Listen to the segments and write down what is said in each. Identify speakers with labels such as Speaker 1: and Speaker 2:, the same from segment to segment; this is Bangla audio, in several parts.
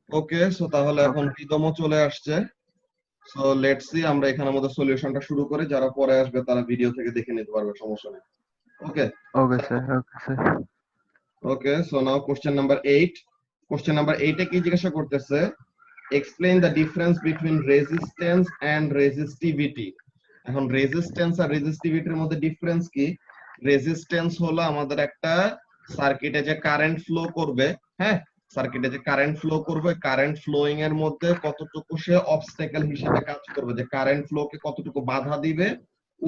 Speaker 1: ওকে, সো তাহলে এখন
Speaker 2: ওকে
Speaker 1: রিদমও চলে আসছে। সো লেটস সি, আমরা এখানে আমাদের সলিউশনটা শুরু করে যারা পরে আসবে তারা ভিডিও থেকে দেখে নিতে পারবে, সমস্যা নেই। Okay,
Speaker 2: okay sir, okay sir.
Speaker 1: Okay, so now question number 8। Question number 8 এ কি জিজ্ঞাসা করতেছে? Explain the difference between resistance and resistivity. এখন রেজিস্ট্যান্স আর রেজিস্টিভিটির মধ্যে ডিফারেন্স কি? রেজিস্ট্যান্স হলো আমাদের একটা সার্কিটে যে কারেন্ট ফ্লো করবে, হ্যাঁ, সার্কিটে যে কারেন্ট ফ্লো করবে, কারেন্ট ফ্লোয়িং এর মধ্যে কতটুকু সে অবস্ট্যাকল হিসেবে কাজ করবে, যে কারেন্ট ফ্লোকে কতটুকু বাধা দিবে,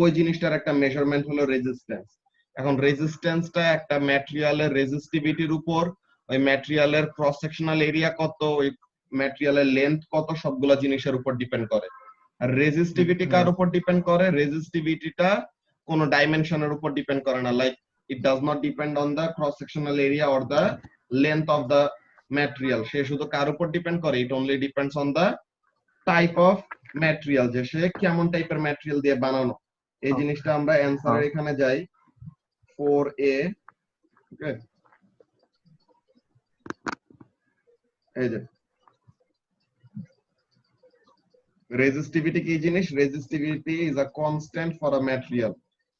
Speaker 1: ওই জিনিসটার একটা মেজারমেন্ট হলো রেজিস্ট্যান্স। এখন রেজিস্ট্যান্সটা একটা ম্যাটেরিয়ালের রেজিস্টিভিটির উপর, ওই ম্যাটেরিয়ালের ক্রস সেকশনাল এরিয়া কত, ওই ম্যাটেরিয়ালের লেন্থ কত, সবগুলা জিনিসের উপর ডিপেন্ড করে। আর রেজিস্টিভিটি কার উপর ডিপেন্ড করে? রেজিস্টিভিটিটা কোনো ডাইমেনশনের উপর ডিপেন্ড করে না, like it does not depend on the cross sectional area or the length of the material. সে শুধু কার উপর ডিপেন্ড করে? It only depends on the type of material, যে সে কেমন টাইপের ম্যাটেরিয়াল দিয়ে বানানো। এই জিনিসটা আমরা অ্যান্সারের এখানে যাই 4A। ওকে, এই যে রেজিস্টিভিটি কি জিনিস? Resistivity is a constant for a material.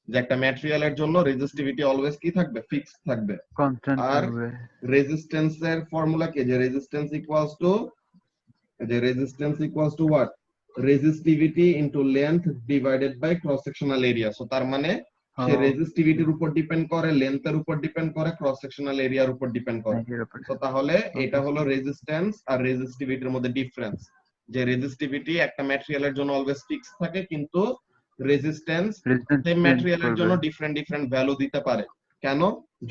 Speaker 1: যে একটা ম্যাটেরিয়ালের জন্য রেজিস্টিভিটি অলওয়েজ কি থাকবে? ফিক্সড থাকবে।
Speaker 2: কনস্ট্যান্ট
Speaker 1: আর
Speaker 2: থাকবে।
Speaker 1: রেজিস্ট্যান্সের ফর্মুলা কি? যে resistance equals to what? Resistivity into length divided by cross sectional area. So তার মানে সে রেজিস্টিভিটির উপর ডিপেন্ড করে, লেন্থের উপর ডিপেন্ড করে, ক্রস সেকশনাল এরিয়ার উপর ডিপেন্ড করে। তো তাহলে এটা হলো রেজিস্ট্যান্স আর রেজিস্টিভিটির মধ্যে ডিফারেন্স, যে রেজিস্টিভিটি একটা ম্যাটেরিয়ালের জন্য অলওয়েজ ফিক্স থাকে, কিন্তু রেজিস্ট্যান্স
Speaker 2: রেজিস্ট্যান্স
Speaker 1: সেম
Speaker 2: চেঞ্জ
Speaker 1: ম্যাটেরিয়ালের
Speaker 2: করবে।
Speaker 1: জন্য ডিফারেন্ট ডিফারেন্ট ভ্যালু দিতে পারে। কেন?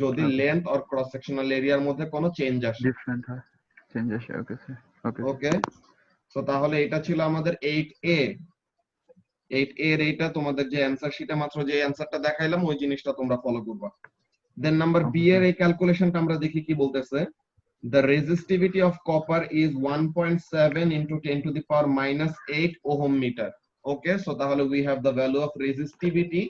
Speaker 1: যদি
Speaker 2: ওকে,
Speaker 1: লেন্থ অর ক্রস সেকশনাল এরিয়ার মধ্যে কোনো চেঞ্জ আসে।
Speaker 2: ডিফারেন্ট হয়, চেঞ্জ আসে। ওকে স্যার, ওকে স্যার।
Speaker 1: ওকে, তো তাহলে এটা ছিল আমাদের 8A। 8A এর এইটা তোমাদের যে অ্যানসার শিটে মাত্র যে অ্যানসারটা দেখাইলাম, ওই জিনিসটা তোমরা ফলো করবা। দেন নাম্বার বি
Speaker 2: ওকে
Speaker 1: এর
Speaker 2: স্যার।
Speaker 1: এই ক্যালকুলেশনটা আমরা দেখি কি বলতেছে। The resistivity of copper is 1.7 into 10 to the power minus 8 ohm meter. Okay, so তাহলে we have the value of resistivity.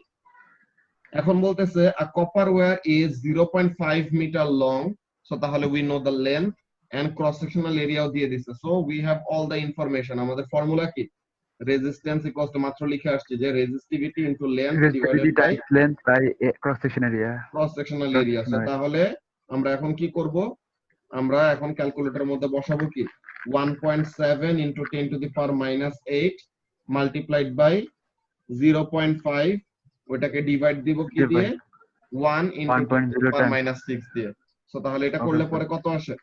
Speaker 1: এখন বলতেছে a copper wire is 0.5 meter long. So তাহলে we know the length and cross sectional area দিয়ে দিছে। So we have all the information. আমাদের ফর্মুলা কি? রেজিস্ট্যান্স ইকুয়ালস টু, মাত্র লিখে আসছে যে resistivity into length
Speaker 2: resistivity
Speaker 1: divided by
Speaker 2: times length by cross section area.
Speaker 1: Cross sectional
Speaker 2: cross
Speaker 1: area.
Speaker 2: Section
Speaker 1: so
Speaker 2: area.
Speaker 1: তাহলে আমরা এখন কি করব? আমরা এখন ক্যালকুলেটরের মধ্যে বসাবো কি? 1.7 into 10 to the power minus 8 multiplied by 0.5, ওটাকে ডিভাইড দিব কি দিয়ে? 1 into 10 to the
Speaker 2: 1.0
Speaker 1: power
Speaker 2: times.
Speaker 1: Minus 6 দিয়ে। সো তাহলে এটা
Speaker 2: ওকে
Speaker 1: করলে
Speaker 2: স্যার,
Speaker 1: পরে কত আসে?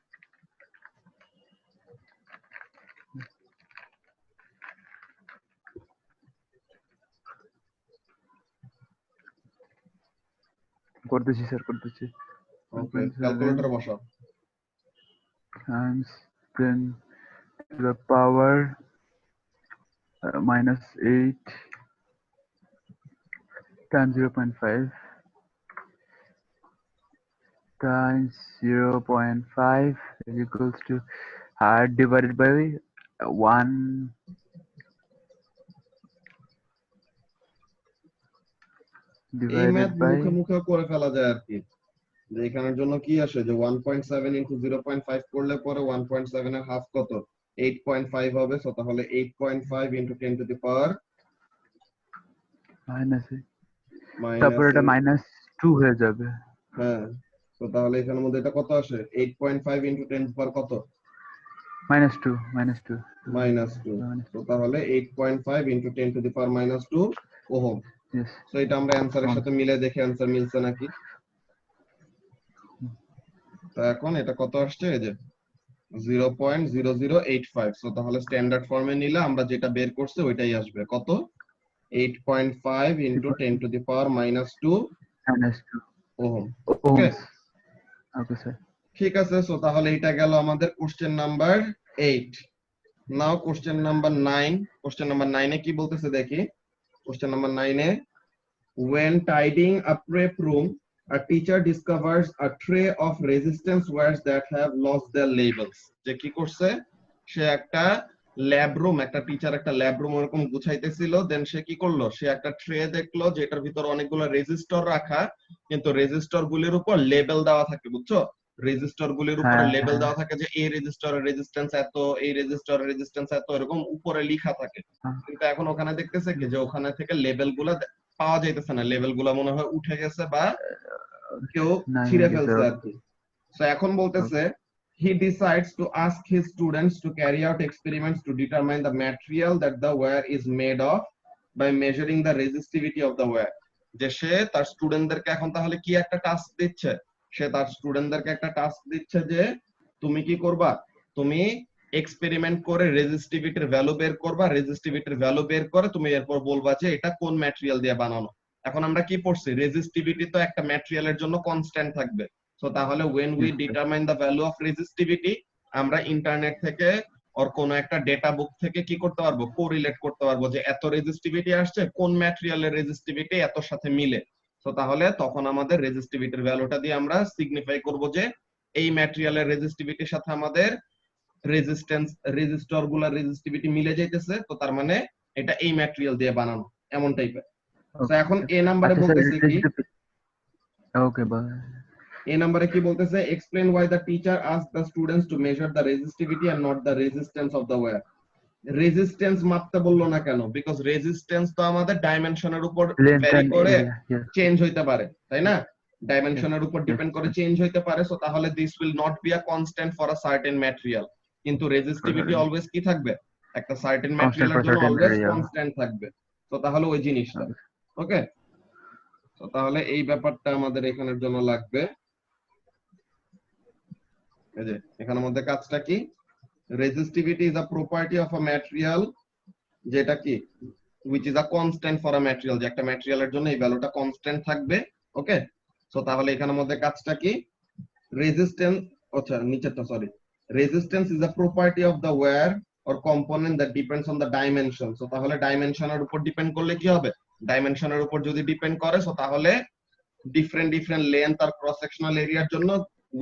Speaker 2: করতেছি স্যার, করতেছি।
Speaker 1: ওকে,
Speaker 2: 1.7
Speaker 1: ক্যালকুলেটর বসাও।
Speaker 2: times 10 to the power minus 8 times 0.5 times 0.5 is equals to divided by 1
Speaker 1: এই ম্যাথ
Speaker 2: divided by
Speaker 1: মুখে মুখে করে ফেলা যায় আর কি। যে এখানের জন্য কি আসে, যে 1.7 ইনটু 0.5 করলে পরে 1.7 এর হাফ কত? 8.5 হবে। সো তাহলে 8.5 into 10 to the power
Speaker 2: minus তারপর
Speaker 1: মাইনাস
Speaker 2: এটা
Speaker 1: 8।
Speaker 2: -2 হয়ে যাবে।
Speaker 1: হ্যাঁ, তো তাহলে এখানের মধ্যে এটা কত আসে? 8.5 ইনটু 10 টু পাওয়ার কত?
Speaker 2: -2 -2
Speaker 1: মাইনাস 2। তো তাহলে 8.5 into 10 to the power minus 2 ohm.
Speaker 2: yes
Speaker 1: তো এটা আমরা অ্যানসারের সাথে মিলে দেখে অ্যানসার মিলছে নাকি। তো এখন এটা কত আসছে? এই যে 0.0085। সো তাহলে স্ট্যান্ডার্ড ফর্মে নিলে আমরা যেটা বের করছে ওইটাই আসবে। কত? 8.5 into 10 to the power minus 2
Speaker 2: -2
Speaker 1: ohm. Okay,
Speaker 2: ohms। Okay sir.
Speaker 1: ঠিক আছে। সো তাহলে এটা গেল আমাদের কোশ্চেন নাম্বার 8। নাও কোশ্চেন নাম্বার 9। কোশ্চেন নাম্বার 9 এ কি বলতেছে দেখি। Question number 9 A, when tidying a prep room, a teacher discovers a tray of resistance wires that have lost their labels. যে কি করছে? সে একটা ল্যাব রুম, একটা টিচার একটা ল্যাব রুম এরকম গুছাইতেছিল। দেন সে কি করলো? সে একটা ট্রে দেখলো যেটার ভিতর অনেকগুলো রেজিস্টর রাখা, কিন্তু রেজিস্টর গুলির উপর লেবেল দেওয়া থাকে, বুঝছো? রেজিস্টর গুলির উপরে
Speaker 2: হ্যাঁ
Speaker 1: লেবেল
Speaker 2: হ্যাঁ
Speaker 1: দেওয়া থাকে যে এই রেজিস্টরের রেজিস্ট্যান্স এত, এই রেজিস্টরের রেজিস্ট্যান্স এত, এরকম উপরে লেখা থাকে।
Speaker 2: হ্যাঁ।
Speaker 1: কিন্তু এখন ওখানে দেখতেছে কি যে ওখানে থেকে লেবেল গুলা পাওয়া যাইতেছে না, লেবেল গুলা মনে হয় উঠে গেছে বা কেউ
Speaker 2: নাই হয়ে
Speaker 1: ছিঁড়ে
Speaker 2: গেছে।
Speaker 1: ফেলছে আর কি। So এখন বলতেছে he decides to ask his students to carry out experiments to determine the material that the wire is made of by measuring the resistivity of the wire. যে সে তার স্টুডেন্টদেরকে এখন তাহলে কি একটা টাস্ক দিচ্ছে, সে তার স্টুডেন্টদেরকে একটা টাস্ক দিচ্ছে যে তুমি কি করবা, তুমি এক্সপেরিমেন্ট করে রেজিস্টিভিটির ভ্যালু বের করবা, রেজিস্টিভিটির ভ্যালু বের করে তুমি এরপর বলবা যে এটা কোন ম্যাটেরিয়াল দিয়ে বানানো। এখন আমরা কি পড়ছি, রেজিস্টিভিটি তো একটা ম্যাটেরিয়ালের জন্য কনস্ট্যান্ট থাকবে। সো তাহলে when we determine the value of resistivity, আমরা ইন্টারনেট থেকে ওর কোন একটা ডেটা বুক থেকে কি করতে পারবো, কোরিলেট করতে পারবো যে এত রেজিস্টিভিটি আসছে, কোন ম্যাটেরিয়ালের রেজিস্টিভিটি এত সাথে মিলে। তো তাহলে তখন আমাদের রেজিস্টিভিটির ভ্যালুটা দিয়ে আমরা সিগনিফাই করব যে এই ম্যাটেরিয়ালের রেজিস্টিভিটির সাথে আমাদের রেজিস্ট্যান্স রেজিস্টর গুলার রেজিস্টিভিটি মিলে যাইতেছে, তো তার মানে এটা এই ম্যাটেরিয়াল দিয়ে বানানো, এমন টাইপের। তো এখন এ নাম্বারে
Speaker 2: আচ্ছা স্যার,
Speaker 1: বলতেছে কি,
Speaker 2: ওকে
Speaker 1: এই নম্বরে কি বলতেছে, explain why the teacher asked the students to measure the resistivity and not the resistance of the wire. Resistance মাপতে বললো না কেন? বিকজ রেজিস্ট্যান্স তো আমাদের ডাইমেনশনের উপর
Speaker 2: লেন্থ
Speaker 1: ভ্যারি
Speaker 2: এন্ড
Speaker 1: করে
Speaker 2: এরিয়া, ইয়েস
Speaker 1: চেঞ্জ হইতে পারে, তাই না?
Speaker 2: ইয়েস
Speaker 1: ডাইমেনশনের উপর ডিপেন্ড করে চেঞ্জ হইতে পারে। সো তাহলে this will not be a constant for a certain material. কিন্তু রেজিস্টিভিটি অলওয়েজ কি থাকবে, একটা সার্টেন
Speaker 2: কনস্ট্যান্ট
Speaker 1: ম্যাটেরিয়ালের
Speaker 2: ফর
Speaker 1: জন্য
Speaker 2: সার্টেন
Speaker 1: অলওয়েজ
Speaker 2: এরিয়া।
Speaker 1: কনস্ট্যান্ট থাকবে। তো তাহলে ওই জিনিসটা, ওকে। তো তাহলে এই ব্যাপারটা আমাদের এখানের জন্য লাগবে। এই যে এখানের মধ্যে কাজটা কি, resistivity is a property of a material, যেটা কি which is a constant for a material, যে একটা ম্যাটেরিয়ালের জন্য এই ভ্যালুটা কনস্ট্যান্ট থাকবে, ওকে। সো তাহলে এখানের মধ্যে কাজটা কি, রেজিস্ট্যান্স, আচ্ছা নিচেরটা sorry, resistance is a property of the wire or component that depends on the dimension. So তাহলে ডাইমেনশনের উপর ডিপেন্ড করলে কি হবে, ডাইমেনশনের উপর যদি ডিপেন্ড করে সো তাহলে different length or cross sectional এরিয়ার জন্য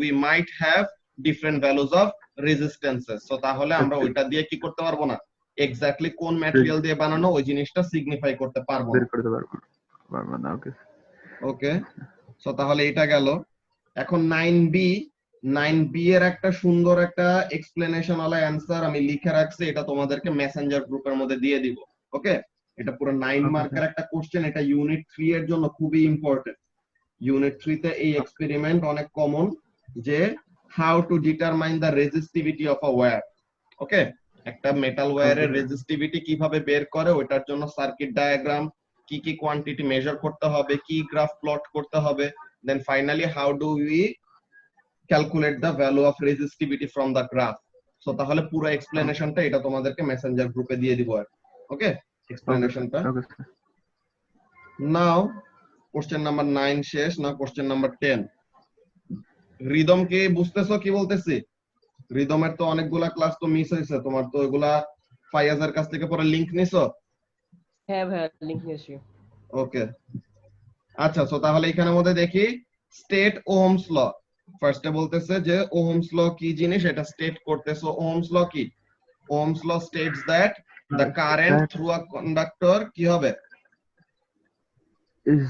Speaker 1: we might have different values of resistances. So তাহলে আমরা ওইটা দিয়ে কি করতে পারবো না, এক্স্যাক্টলি কোন ম্যাটেরিয়াল দিয়ে বানানো ওই জিনিসটা সিগনিফাই করতে পারবো
Speaker 2: বের
Speaker 1: না,
Speaker 2: করতে পারবো না। ওকে
Speaker 1: ওকে। সো তাহলে এটা গেল। এখন 9b, 9b এর একটা সুন্দর একটা এক্সপ্লেনেশন ওয়ালা অ্যানসার আমি লিখে রাখছি, এটা তোমাদেরকে মেসেঞ্জার গ্রুপের মধ্যে দিয়ে দিব, ওকে। এটা পুরো 9 মার্কের একটা কোশ্চেন, এটা ইউনিট 3 এর জন্য খুবই ইম্পর্টেন্ট। ইউনিট 3 তে এই এক্সপেরিমেন্ট অনেক কমন, যে how to determine the resistivity of a wire, okay. একটা মেটাল ওয়্যারের রেজিস্টিভিটি কিভাবে বের করে, ওইটার জন্য সার্কিট ডায়াগ্রাম, কি কি কোয়ান্টিটি মেজার করতে হবে, কি গ্রাফ প্লট করতে হবে, then finally how do we calculate the value of resistivity from the graph. So তাহলে পুরো এক্সপ্লেনেশনটা এটা তোমাদেরকে মেসেঞ্জার গ্রুপে দিয়ে দিব আর, ওকে, এক্সপ্লেনেশনটা। নাও কোশ্চেন নাম্বার 9 শেষ না, কোশ্চেন নাম্বার 10। রিদম কে বুঝতেছো কি বলতেছি? রিদমের তো অনেকগুলা ক্লাস তো মিস হয়েছে, তোমার তো এগুলা ফাইয়াজের কাছ থেকে পরে লিংক নিছো?
Speaker 3: হ্যাঁ ভাই লিংক নিয়েছি।
Speaker 1: ওকে আচ্ছা, সো তাহলে এখানের মধ্যে দেখি স্টেট ওহমস ল। ফার্স্টে বলতেছে যে ওহমস ল কি জিনিস, এটা স্টেট করতেছো। ওহমস ল কি? Ohm's law states that the current through a conductor কি হবে,
Speaker 2: ইজ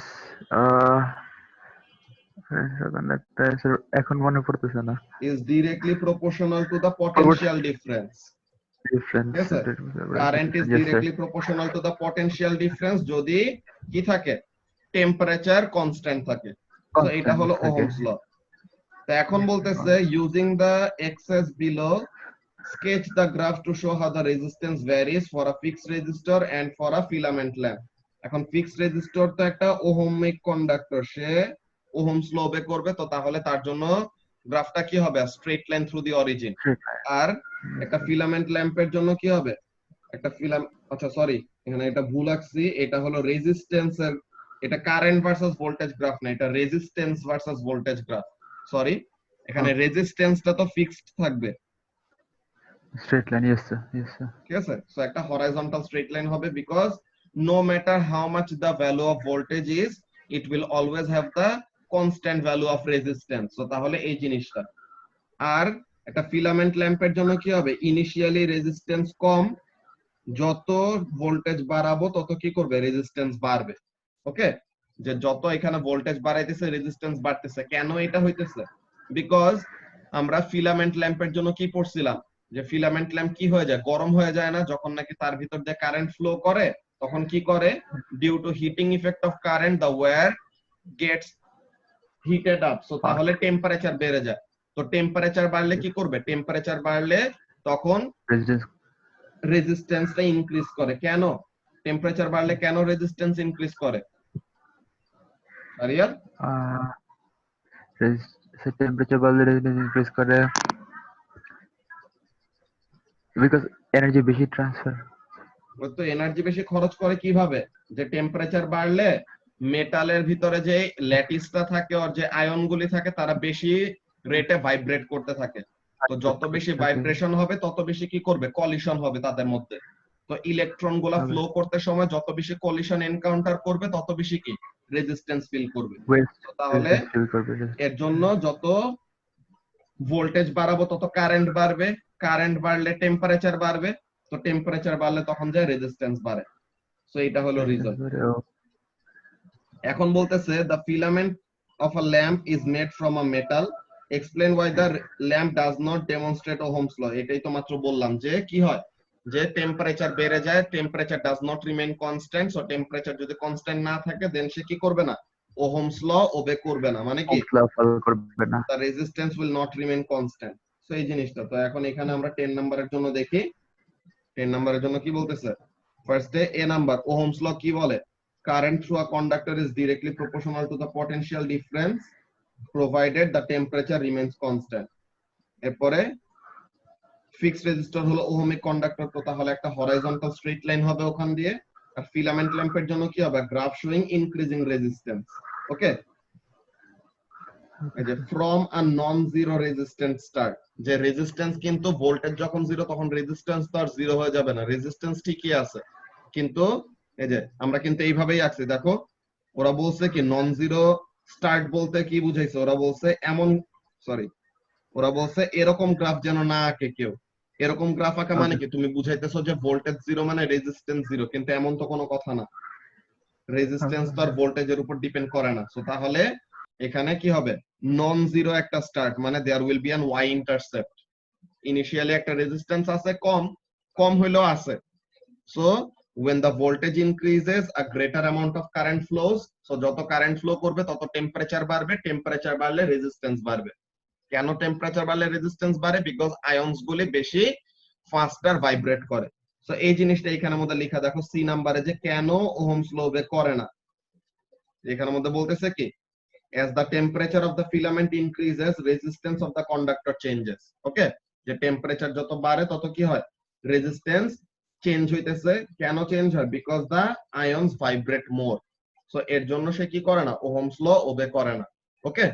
Speaker 2: এখন মনে পড়তেছে না,
Speaker 1: is directly proportional to the potential difference.
Speaker 2: Difference
Speaker 1: Yes, sir. Current is directly proportional to the potential difference যদি কি থাকে, টেম্পারেচার কনস্ট্যান্ট থাকে। তো এটা হলো ওহমস ল। তো এখন বলতেছে using the excess below sketch the graph to show how the resistance varies for a fixed resistor and for a filament lamp. এখন ফিক্সড রেজিস্টর তো একটা ওহমিক কন্ডাক্টর, সে ওহমস ল বে করবে, তো তাহলে তার জন্য গ্রাফটা কি হবে, straight line through the origin. আর একটা ফিলামেন্ট ল্যাম্পের জন্য কি হবে, একটা আচ্ছা সরি এখানে এটা ভুল আঁকছি, এটা হলো রেজিস্ট্যান্সের, এটা কারেন্ট ভার্সেস ভোল্টেজ গ্রাফ না, এটা resistance versus voltage graph, sorry. এখানে রেজিস্ট্যান্সটা তো ফিক্সড থাকবে,
Speaker 2: straight line, yes sir, yes sir.
Speaker 1: ঠিক আছে। সো একটা হরাইজন্টাল স্ট্রেট লাইন হবে, because no matter how much the value of voltage is, it will always have the constant value of resistance. So তাহলে এই জিনিসটা। আর একটা ফিলামেন্ট ল্যাম্পের জন্য কি হবে, ইনিশিয়ালি রেজিস্ট্যান্স কম, যত ভোল্টেজ বাড়াবো তত কি করবে, রেজিস্ট্যান্স বাড়বে, ওকে। যে যত এখানে ভোল্টেজ বাড়াইতেছে রেজিস্ট্যান্স বাড়তেছে, কেন এটা হইতেছে, বিকজ আমরা ফিলামেন্ট ল্যাম্পের জন্য কি পড়ছিলাম, যে ফিলামেন্ট ল্যাম্প কি হয়ে যায়, গরম হয়ে যায় না যখন নাকি তার ভিতর দিয়ে কারেন্ট ফ্লো করে, তখন কি করে, due to heating effect of current the wire gets heated up, so তাহলে টেম্পারেচার বেড়ে যায়। তো টেম্পারেচার বাড়লে কি করবে, টেম্পারেচার বাড়লে তখন
Speaker 2: রেজিস্ট্যান্স
Speaker 1: রেজিস্ট্যান্সটা ইনক্রিজ করে। কেন টেম্পারেচার বাড়লে কেন রেজিস্ট্যান্স ইনক্রিজ করে আরিয়াল?
Speaker 2: টেম্পারেচার বাড়লে রেজিস্ট্যান্স ইনক্রিজ করে বিকজ এনার্জি বেশি ট্রান্সফার।
Speaker 1: ওই তো এনার্জি বেশি খরচ করে কিভাবে, যে টেম্পারেচার বাড়লে মেটালের ভিতরে যে ল্যাটিসটা থাকে আর যে আয়ন গুলি থাকে তারা বেশি রেটে ভাইব্রেট করতে থাকে। তো যত বেশি ভাইব্রেশন হবে তত বেশি কি করবে, কলিশন হবে তাদের মধ্যে। তো ইলেকট্রন গুলা ফ্লো করতে সময় যত বেশি কলিশন এনকাউন্টার করবে তত বেশি কি রেজিস্ট্যান্স ফিল করবে। তো তাহলে এর জন্য যত ভোল্টেজ বাড়াবো তত কারেন্ট বাড়বে, কারেন্ট বাড়লে টেম্পারেচার বাড়বে, তো টেম্পারেচার বাড়লে তখন যায় রেজিস্ট্যান্স বাড়ে। সো এটা হলো রিজন। এখন বলতেছে the filament of a lamp is made from a metal, explain why the lamp does not demonstrate Ohm's law। এটাই তো মাত্র বললাম যে কি হয়, যে টেম্পারেচার বেড়ে যায়, temperature does not remain constant, so temperature যদি কনস্ট্যান্ট না থাকে দেন সে কি করবে না, Ohm's law ওবে করবে না, মানে কি
Speaker 2: করবে না,
Speaker 1: the resistance will not remain constant। So এই জিনিসটা। তো এখন এখানে আমরা 10 নম্বরের জন্য দেখি, 10 নম্বরের জন্য কি বলতেছে। ফার্স্টে এ নাম্বার, Ohm's law কি বলে, current through a conductor is directly proportional to the potential difference provided the temperature remains constant। এরপরে ফিক্সড রেজিস্টর হলো ওহমিক কন্ডাক্টর, তো তাহলে একটা হরাইজন্টাল স্ট্রেট লাইন হবে ওখান দিয়ে। আর ফিলামেন্ট ল্যাম্পের জন্য কি হবে, গ্রাফ শোয়িং ইনক্রিজিং রেজিস্ট্যান্স। ওকে, এই যে from a non zero resistance start, যে রেজিস্ট্যান্স কিন্তু ভোল্টেজ যখন জিরো তখন রেজিস্ট্যান্স তো আর জিরো হয়ে যাবে না, রেজিস্ট্যান্স ঠিকই আছে, কিন্তু এই যে আমরা কিন্তু এইভাবেই আছি। দেখো ওরা বলছে কি নন জিরো স্টার্ট বলতে কি বুঝাইছে, ওরা বলছে এমন, সরি, ওরা বলছে এরকম গ্রাফ যেন না আঁকে কেউ। এরকম গ্রাফ আঁকা মানে কি, তুমি বুঝাইতেছো যে ভোল্টেজ জিরো মানে রেজিস্ট্যান্স জিরো, কিন্তু এমন তো কোনো কথা না, রেজিস্ট্যান্স তো আর ভোল্টেজের উপর ডিপেন্ড করে না। সো তাহলে এখানে কি হবে, নন জিরো একটা স্টার্ট মানে there will be an Y intercept. Initially একটা রেজিস্ট্যান্স আছে, কম কম হইলেও আছে। So when the voltage increases a greater amount of current flows, so যত কারেন্ট ফ্লো করবে তত টেম্পারেচার বাড়বে, টেম্পারেচার বাড়লে রেজিস্ট্যান্স বাড়বে। কেন টেম্পারেচার বাড়লে রেজিস্ট্যান্স বাড়ে, বিকজ আয়নস গুলি বেশি ফাস্টার ভাইব্রেট করে। সো এই জিনিসটা এখানের মধ্যে লেখা দেখো সি নাম্বারে, যে কেন ওহমস ল ওবে করে না। এখানের মধ্যে বলতেছে কি, as the temperature of the filament increases resistance of the conductor changes। ওকে, যে টেম্পারেচার যত বাড়ে তত কি হয়, রেজিস্ট্যান্স চেঞ্জ হইতেছে। কেন চেঞ্জ হয়, because the ions vibrate more. So এর জন্য সে কি করে না, ওহমস ল ওবে করে না। ওকে,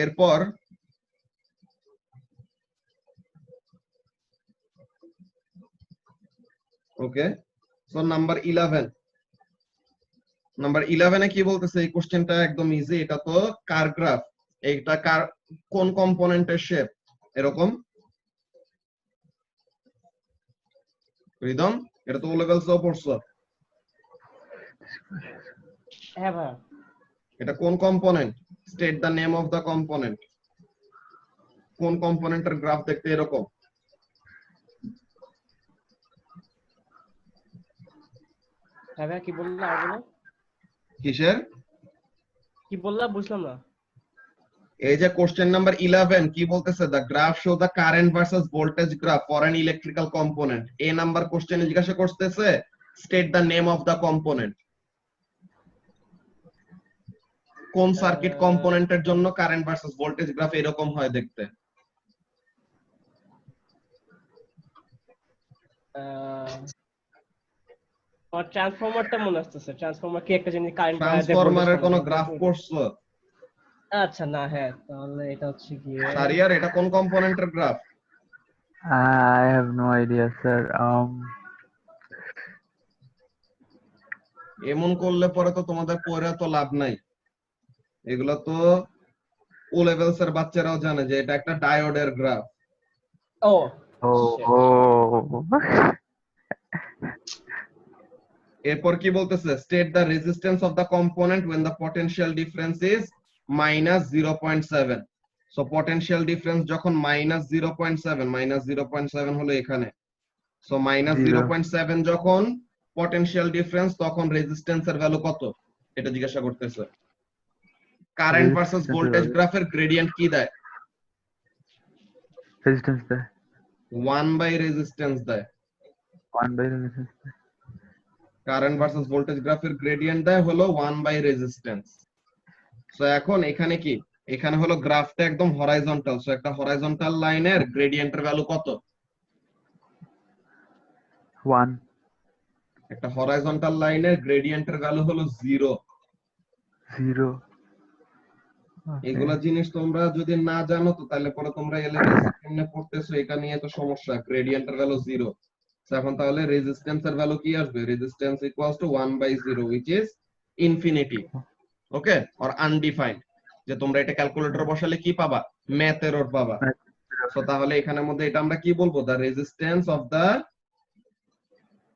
Speaker 1: এরপর ওকে, সো নাম্বার 11, নাম্বার 11 এ কি বলতেছে, এই কোশ্চেনটা একদম ইজি, এটা তো কার গ্রাফ, এইটা কার কোন কম্পোনেন্টের শেপ, এরকম রিদম, এটা তো লেভেলস অফ পড়ছো।
Speaker 3: হ্যাঁ ভাই,
Speaker 1: এটা কোন component, state the name of the component, কোন কম্পোনেন্টের গ্রাফ দেখতে এরকম।
Speaker 3: হ্যাঁ ভাই, কি বললা আর বলো,
Speaker 1: কিসের,
Speaker 3: কি বললা বুঝলাম না।
Speaker 1: এই যে কোশ্চেন নাম্বার 11 কি বলতেছে, the graph show the current versus voltage graph for an electrical component. A number কোশ্চেনে জিজ্ঞাসা করতেছে state the name of the component, কোন সার্কিট কম্পোনেন্টের জন্য কারেন্ট ভার্সেস ভোল্টেজ গ্রাফ এরকম হয় দেখতে।
Speaker 3: আমার ট্রান্সফরমারটা মনে আসতেছে, ট্রান্সফরমার কি একটা জিনিস কারেন্ট
Speaker 1: ট্রান্সফরমারের কোনো গ্রাফ পড়ছো?
Speaker 3: আচ্ছা না, হ্যাঁ তাহলে এটা হচ্ছে গিয়ে
Speaker 1: সারিয়ার, এটা কোন কম্পোনেন্টের graph?
Speaker 2: I have no idea, sir.
Speaker 1: এমন করলে পরে তো তোমাদের পড়ে তো লাভ নাই, এগুলো তো ও লেভেলস এর বাচ্চারাও জানে যে এটা একটা ডায়োডের গ্রাফ।
Speaker 3: ও
Speaker 1: এরপর কি বলতেছে, state the resistance of the component when the potential difference is minus 0.7। So potential difference যখন মাইনাস 0.7 হলো এখানে, সো মাইনাস 0.7 যখন পটেনশিয়াল ডিফারেন্স, তখন রেজিস্ট্যান্সের ভ্যালু কত এটা জিজ্ঞাসা করতেছে। কারেন্ট ভার্সেস ভোল্টেজ গ্রাফের গ্রেডিয়েন্ট কি দেয়?
Speaker 2: রেজিস্ট্যান্স দেয়,
Speaker 1: 1 বাই রেজিস্ট্যান্স দেয়।
Speaker 2: 1 by resistance.
Speaker 1: Current versus voltage গ্রাফের গ্রেডিয়েন্ট দেয় হলো 1 বাই রেজিস্ট্যান্স। সো এখন এখানে কি, এখানে হলো গ্রাফটা একদম হরাইজন্টাল, সো একটা হরাইজন্টাল লাইনের গ্রেডিয়েন্টের ভ্যালু কত?
Speaker 2: 1।
Speaker 1: একটা হরাইজন্টাল লাইনের গ্রেডিয়েন্টের ভ্যালু হলো 0।
Speaker 2: 0।
Speaker 1: এগুলা জিনিস তোমরা যদি না জানো তো তাহলে পরে তোমরা এলেভেল সেকেন্ডে পড়তেছো, এটা নিয়ে তো সমস্যা, গ্রেডিয়েন্টের ভ্যালু 0। এখন তাহলে রেজিস্ট্যান্সের ভ্যালু কি আসবে? Resistance equals to 1 by 0 which is infinity, okay, or undefined. যে তোমরা এটা ক্যালকুলেটর বসালে কি পাবা? ম্যাথ এরর পাবা। সো তাহলে এখানের মধ্যে এটা আমরা কি বলবো? The resistance of the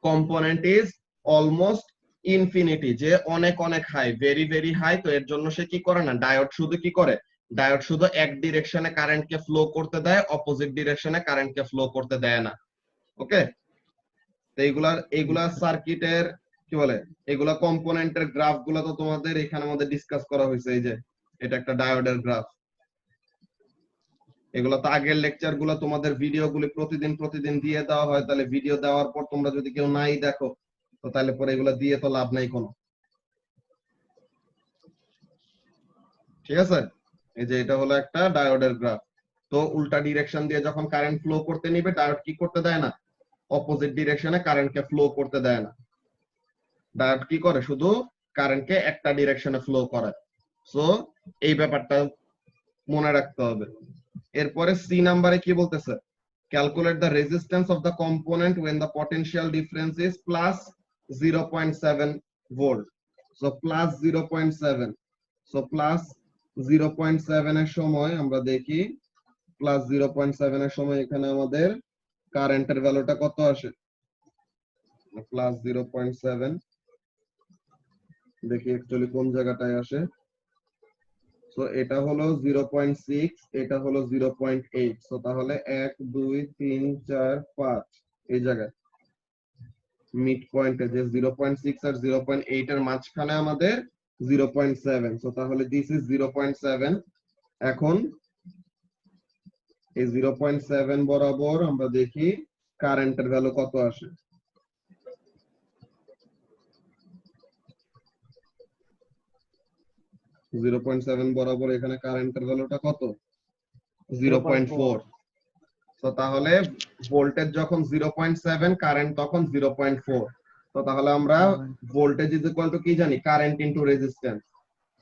Speaker 1: component is almost infinity, যে অনেক অনেক হাই, ভেরি ভেরি হাই। তো এর জন্য সে কি করে না, ডায়োড শুধু কি করে, ডায়োড শুধু এক ডিরেকশনে কারেন্টকে ফ্লো করতে দেয়, অপোজিট ডিরেকশনে কারেন্টকে ফ্লো করতে দেয় না। ওকে, তো এইগুলা সার্কিটের কি বলে, এগুলা কম্পোনেন্টের গ্রাফ গুলো তো তোমাদের এখানে মধ্যে ডিসকাস করা হয়েছে। এই যে এটা একটা ডায়োডের গ্রাফ, এগুলো তো আগের লেকচার গুলো তোমাদের ভিডিও গুলি প্রতিদিন দিয়ে দেওয়া হয়। তাহলে ভিডিও দেওয়ার পর তোমরা যদি কেউ নাই দেখো তো তাহলে পরে এগুলো দিয়ে তো লাভ নাই কোনো, ঠিক আছে? এই যে এটা হলো একটা ডায়োডের গ্রাফ। তো উল্টা ডিরেকশন দিয়ে যখন কারেন্ট ফ্লো করতে নিবে, ডায়োড কি করতে দেয় না, অপোজিট ডিরেকশনে কারেন্টকে ফ্লো করতে দেয় না। ডায়োড কি করে, শুধু কারেন্টকে একটা ডিরেকশনে ফ্লো করায়। সো এই ব্যাপারটা মনে রাখতে হবে। এরপরে সি নাম্বারে কি বলতেছে? Calculate the resistance of the component when the potential difference is plus 0.7 volt. So plus 0.7, so plus 0.7 এর সময় আমরা দেখি, প্লাস 0.7 এর সময় এখানে আমাদের কারেন্টের ভ্যালুটা কত আসে? প্লাস 0.7 দেখি অ্যাকচুয়ালি কোন জায়গাটায় আসে। সো এটা হলো 0.6, এটা হলো 0.8। সো তাহলে 1 2 3 4 5 এই জায়গায় মিড পয়েন্টে যে 0.6 আর 0.8 এর মাঝখানে আমাদের 0.7। সো তাহলে দিস ইজ 0.7। এখন এই 0.7 বরাবর আমরা দেখি কারেন্টের ভ্যালু কত আসে। জিরো পয়েন্ট সেভেন বরাবর এখানে কারেন্টের ভ্যালুটা কত? 0.4। তো তাহলে ভোল্টেজ যখন 0.7, কারেন্ট তখন 0.4। তো তাহলে আমরা ভোল্টেজ ইজ ইকুয়াল টু কি জানি? Current into resistance.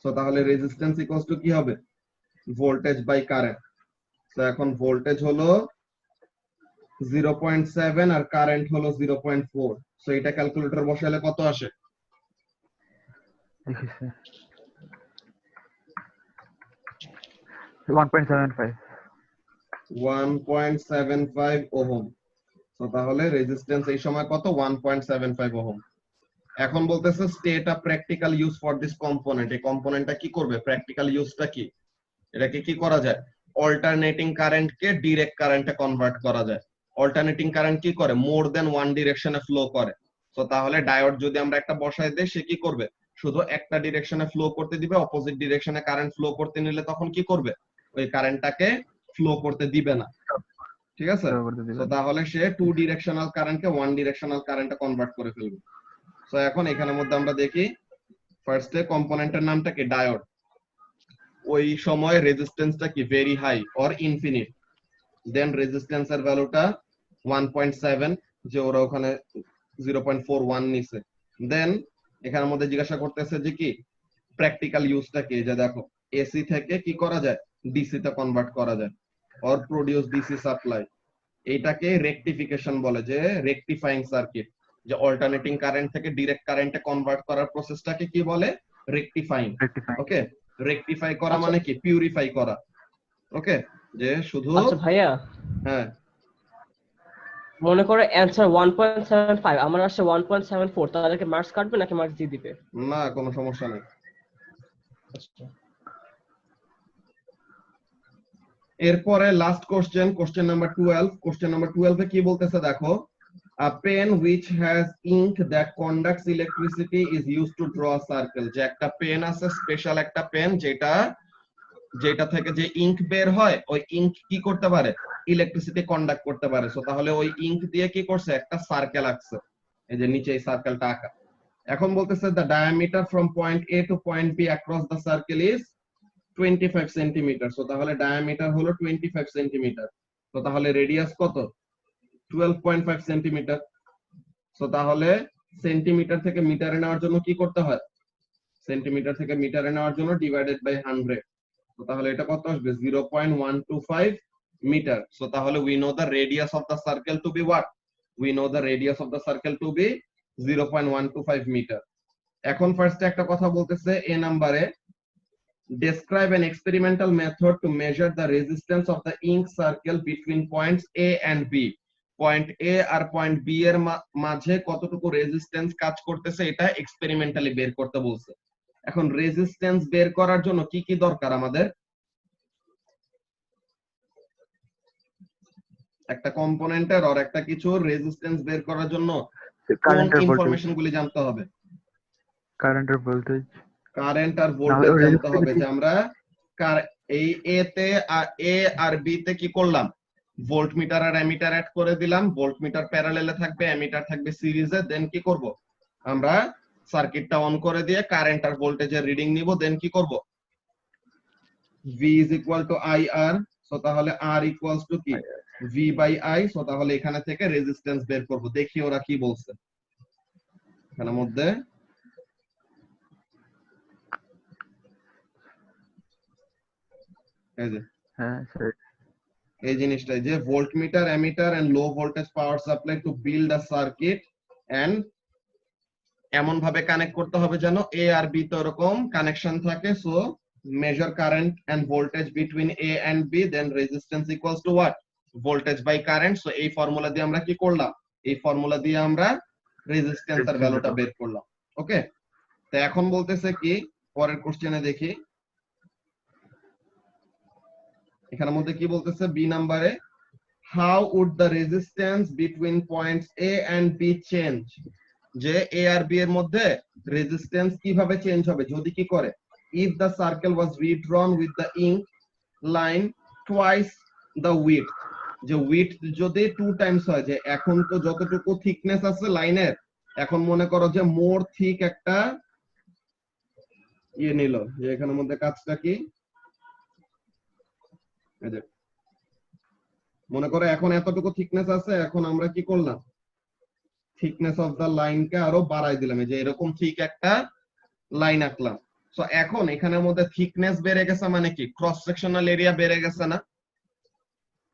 Speaker 1: তো তাহলে রেজিস্ট্যান্স ইকুয়ালস টু কি হবে? Voltage by current. তো এখন ভোল্টেজ হলো 0.7 আর কারেন্ট হলো 0.4। সো এটা ক্যালকুলেটর বসালে কত আসে?
Speaker 2: দেখেছি 1.75।
Speaker 1: 1.75 ওহম। তো তাহলে রেজিস্ট্যান্স এই সময় কত? 1.75 ওহম। এখন বলতেছে state a practical use for this component. এই কম্পোনেন্টটা কি করবে? প্র্যাকটিক্যাল ইউজটা কি? এটাকে কি করা যায়? অল্টারনেটিং কারেন্টকে ডিরেক্ট কারেন্টে কনভার্ট করা যায়। অল্টারনেটিং কারেন্ট কি করে? মোর দেন ওয়ান ডিরেকশনে ফ্লো করে। তো তাহলে ডায়োড যদি আমরা একটা বসায় দেই, সে কি করবে? শুধু একটা ডিরেকশনে ফ্লো করতে দিবে, অপোজিট ডিরেকশনে কারেন্ট ফ্লো করতে নিলে তখন কি করবে? ওই কারেন্টটাকে ফ্লো করতে দিবে না, ঠিক আছে? তো তাহলে সে টু ডিরেকশনাল কারেন্টকে ওয়ান ডিরেকশনাল কারেন্টে কনভার্ট করে ফেলবে। সো এখন এখানের মধ্যে আমরা দেখি ফার্স্টে কম্পোনেন্টের নামটা কি? ডায়োড। ওই সময় রেজিস্ট্যান্সটা কি? Very high or infinite. Then রেজিস্ট্যান্সের ভ্যালুটা 1.7, যে ওরা ওখানে 0.41 নিছে। দেন এখানের মধ্যে জিজ্ঞাসা করতেছে যে কি প্র্যাকটিক্যাল ইউজটা কি? যে দেখো এসি থেকে কি করা যায়? ডিসি তে কনভার্ট করা যায়, অর প্রোডিউস ডিসি সাপ্লাই। এইটাকে রেকটিফিকেশন বলে, যে রেকটিফাইং সার্কিট। যে অল্টারনেটিং কারেন্ট থেকে ডিরেক্ট কারেন্টে কনভার্ট করার প্রসেসটাকে কি বলে? রেকটিফাইং। ওকে, রেকটিফাই করা মানে কি? পিউরিফাই করা। ওকে, যে শুধু
Speaker 3: আচ্ছা ভাইয়া,
Speaker 1: হ্যাঁ
Speaker 3: মনে করে অ্যানসার 1.75, আমার আসছে 1.74, তাদেরকে মার্কস কাটবে নাকি মার্কস দিয়ে দিবে?
Speaker 1: না, কোনো সমস্যা নেই।
Speaker 3: আচ্ছা।
Speaker 1: এরপরে last question number 12। Question number 12 এ কি বলতেছে দেখো, a pen which has ink that conducts electricity is used to draw a circle। যে একটা পেন আছে, স্পেশাল একটা পেন, যেটা থেকে যে ইঙ্ক বের হয়, ওই ইঙ্ক কি করতে পারে, ইলেকট্রিসিটি কন্ডাক্ট করতে পারে। সো তাহলে ওই ইঙ্ক দিয়ে কি করছে, একটা সার্কেল আঁকছে, এই যে নিচে এই সার্কেলটা আঁকা। এখন বলতেছে the diameter from point A to point B across the circle is 25 centimetre. So তাহলে ডায়ামিটার হলো 25 সেন্টিমিটার। তো তাহলে রেডিয়াস কত, 12.5 সেন্টিমিটার। সো তাহলে সেন্টিমিটার থেকে মিটারে নেওয়ার জন্য কি করতে হয়, সেন্টিমিটার থেকে মিটারে নেওয়ার জন্য ডিভাইডেড বাই 100। তো তাহলে এটা কত আসবে, 0.125 মিটার। সো তাহলে we know the radius of the circle to be what, we know the radius of the circle to be 0.125 metre. এখন ফার্স্টে একটা কথা বলতেছে এ নাম্বারে, describe an experimental method to measure the resistance of the ink circle between points A and B। Point A আর পয়েন্ট B এর মাঝে কতটুকু রেজিস্ট্যান্স কাজ করতেছে এটা এক্সপেরিমেন্টালি বের করতে বলছে। এখন রেজিস্ট্যান্স বের করার জন্য কি কি দরকার আমাদের, একটা কম্পোনেন্টের আর একটা কিছু রেজিস্ট্যান্স বের করার জন্য কোন
Speaker 2: কারেন্টের ভোল্টেজ,
Speaker 1: ইনফরমেশন গুলি জানতে হবে,
Speaker 2: কারেন্টের ভোল্টেজ,
Speaker 1: কারেন্ট আর
Speaker 2: না
Speaker 1: ভোল্টেজ
Speaker 2: হলে
Speaker 1: জানতে হবে।
Speaker 2: resistivity।
Speaker 1: যে আমরা এই এ তে এ আর বি তে কি করলাম, ভোল্টমিটার আর অ্যামিটার অ্যাড করে দিলাম। ভোল্টমিটার প্যারালেলে থাকবে, অ্যামিটার থাকবে সিরিজে। দেন কি করব, আমরা সার্কিটটা অন করে দিয়ে কারেন্ট আর ভোল্টেজের রিডিং নিব। দেন কি করব, V is equal to IR। So তাহলে R equals to কি, V by I। সো তাহলে এখানে থেকে রেজিস্ট্যান্স বের করব। দেখি ওরা কি বলছে এখানের মধ্যে। এই যে
Speaker 2: হ্যাঁ স্যার।
Speaker 1: এই জিনিসটাই, যে voltmeter, ammeter and low voltage power supply to build a circuit and এমন ভাবে কানেক্ট করতে হবে যেন এ আর বি তো এরকম কানেকশন থাকে। So measure current and voltage between A and B, then resistance equals to what, voltage by current. So এই ফর্মুলা দিয়ে আমরা কি করলাম, এই ফর্মুলা দিয়ে আমরা রেজিস্ট্যান্স এর ভ্যালুটা বের করলাম। ওকে, তো এখন বলতেছে কি, পরের কোশ্চেনে দেখি এখানের মধ্যে কি বলতেছে, বি নাম্বারে, how would the resistance between points A and B change। যে A আর B এর মধ্যে রেজিস্ট্যান্স কিভাবে চেঞ্জ হবে, যদি কি করে, if the circle was redrawn with the ink line twice the width। যে width যদি 2 টাইমস হয়, যে এখন তো যতটুকু থিকনেস আছে লাইনের, এখন মনে করো যে মোর থিক একটা ইয়ে নিল, যে এখানের মধ্যে কাজটা কি, এই যে মনে করো এখন এতটুকু থিকনেস আছে, এখন আমরা কি করলাম, থিকনেস অফ দা লাইনকে আরো বাড়াই দিলাম, এই যে এরকম ঠিক একটা লাইন আঁকলাম। সো এখন এখানের মধ্যে থিকনেস বেড়ে গেছে মানে কি, ক্রস সেকশনাল এরিয়া বেড়ে গেছে না,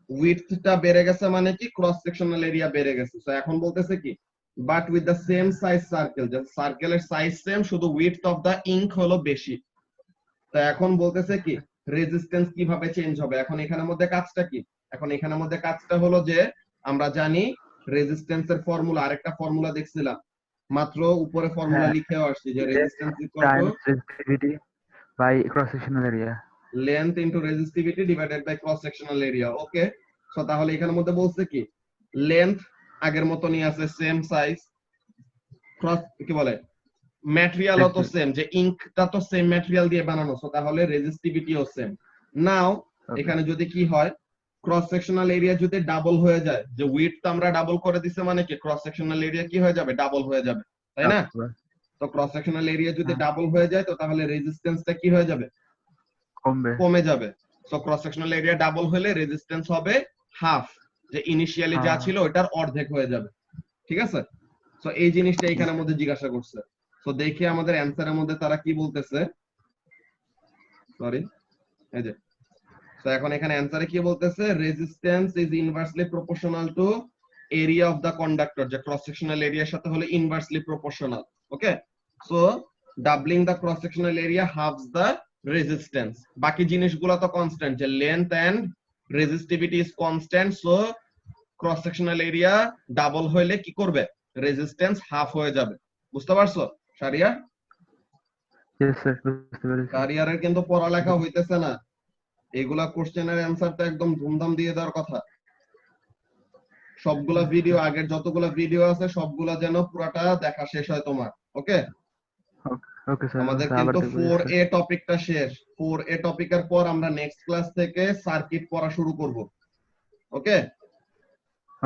Speaker 1: উইডথটা বেড়ে গেছে মানে কি, ক্রস সেকশনাল এরিয়া বেড়ে গেছে। সো এখন বলতেছে কি, but with the same size circle, যে সার্কেলের সাইজ সেম, শুধু উইডথ অফ দা ইঙ্ক হলো বেশি। তো এখন বলতেছে কি, রেজিস্ট্যান্স কিভাবে চেঞ্জ হবে। এখন এখানের মধ্যে কাজটা কি, এখন এখানের মধ্যে কাজটা হলো যে আমরা জানি রেজিস্ট্যান্সের ফর্মুলা, আরেকটা ফর্মুলা দেখছিলাম মাত্র, উপরে ফর্মুলা লিখেও আসছি, যে resistance equal to
Speaker 2: times resistivity by cross sectional area,
Speaker 1: length into resistivity divided by cross sectional area. Okay, so তাহলে এখানের মধ্যে বলছে কি, লেন্থ আগের মতনই আছে, সেম সাইজ, ক্রস কি বলে, ম্যাটেরিয়ালও তো সেম, যে ইঙ্কটা তো সেম ম্যাটেরিয়াল দিয়ে বানানো। সো তাহলে রেজিস্টিভিটিও সেম। নাও এখানে যদি কি হয়, ক্রস সেকশনাল এরিয়া যদি ডাবল হয়ে যায়, যে উইডথ আমরা ডাবল করে দিছে মানে কি, ক্রস সেকশনাল এরিয়া কি হয়ে যাবে, ডাবল হয়ে যাবে, তাই না। তো ক্রস সেকশনাল এরিয়া যদি ডাবল হয়ে যায়, তো তাহলে রেজিস্ট্যান্সটা কি হয়ে যাবে,
Speaker 2: কমবে,
Speaker 1: কমে যাবে। So cross sectional area double হলে রেজিস্ট্যান্স হবে হাফ, যে ইনিশিয়ালি যা ছিল ওটার অর্ধেক হয়ে যাবে। ঠিক আছে, সো এই জিনিসটা এখানের মধ্যে জিজ্ঞাসা করছে। সো দেখি আমাদের অ্যানসারের মধ্যে তারা কি বলতেছে, সরি এই যে, তো এখন এখানে অ্যানসারে কি বলতেছে, resistance is inversely proportional to area of the conductor, যে ক্রস সেকশনাল এরিয়ার সাথে হলো inversely proportional. Okay, so doubling the cross sectional area halves the resistance. বাকি জিনিসগুলো তো কনস্ট্যান্ট, যে length and resistivity is constant. So cross sectional area double হইলে কি করবে, রেজিস্ট্যান্স হাফ হয়ে যাবে। বুঝতে পারছো শারিয়া?
Speaker 2: ইয়েস স্যার, বুঝতে পেরেছি।
Speaker 1: শারিয়ারের কিন্তু পড়ালেখা হইতেছে না, এগুলা কোশ্চেনের অ্যান্সার তো একদম ধুমধাম দিয়ে দেওয়ার কথা। সবগুলা ভিডিও, আগের যতগুলা ভিডিও আছে সবগুলা যেন পুরাটা দেখা শেষ হয় তোমার। ওকে,
Speaker 2: ওকে স্যার,
Speaker 1: আমাদের
Speaker 2: আবার
Speaker 1: কিন্তু
Speaker 2: দেখবো
Speaker 1: 4A টপিকটা শেষ। 4A টপিকের পর আমরা নেক্সট ক্লাস থেকে সার্কিট পড়া শুরু করব। ওকে,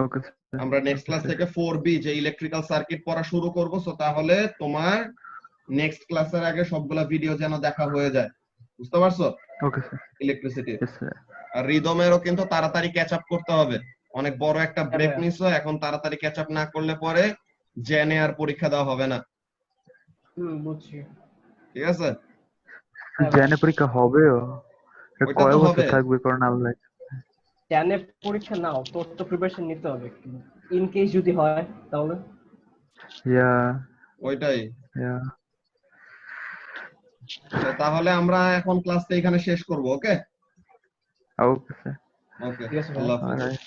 Speaker 2: ওকে স্যার,
Speaker 1: আমরা নেক্সট ক্লাস থেকে 4B যে ইলেকট্রিক্যাল সার্কিট পড়া শুরু করব। সো তাহলে তোমার নেক্সট ক্লাসের আগে সবগুলা ভিডিও যেন দেখা হয়ে যায়, বুঝতে পারছো?
Speaker 2: Okay sir,
Speaker 1: electricity
Speaker 2: yes sir.
Speaker 1: আর রিদমেরও কিন্তু তাড়াতাড়ি ক্যাচ আপ করতে হবে। অনেক বড় একটা ব্রেক
Speaker 3: হ্যাঁ।
Speaker 1: নিছো, এখন তাড়াতাড়ি ক্যাচ আপ না করলে পরে জেনে আর পরীক্ষা দেওয়া হবে না।
Speaker 3: বুঝছি।
Speaker 1: ঠিক আছে,
Speaker 3: হ্যাঁ,
Speaker 2: জেনে পরীক্ষা হবেও? এটা
Speaker 1: ওইটা
Speaker 2: কয়
Speaker 1: তো
Speaker 2: বছর
Speaker 1: হবে।
Speaker 2: থাকবে করোনা আল্লাহ?
Speaker 3: জানে পরীক্ষা নাও, তোর তো প্রিপারেশন নিতে হবে, ইন কেস যদি হয় তাহলে।
Speaker 2: ইয়া
Speaker 1: ওইটাই।
Speaker 2: ইয়া
Speaker 1: তো তাহলে আমরা এখন ক্লাসটা এখানে শেষ করব। ওকে
Speaker 2: ওকে স্যার,
Speaker 1: ওকে,
Speaker 3: ঠিক আছে ভাই।
Speaker 1: আল্লাহ হাফেজ।
Speaker 2: অলরাইট।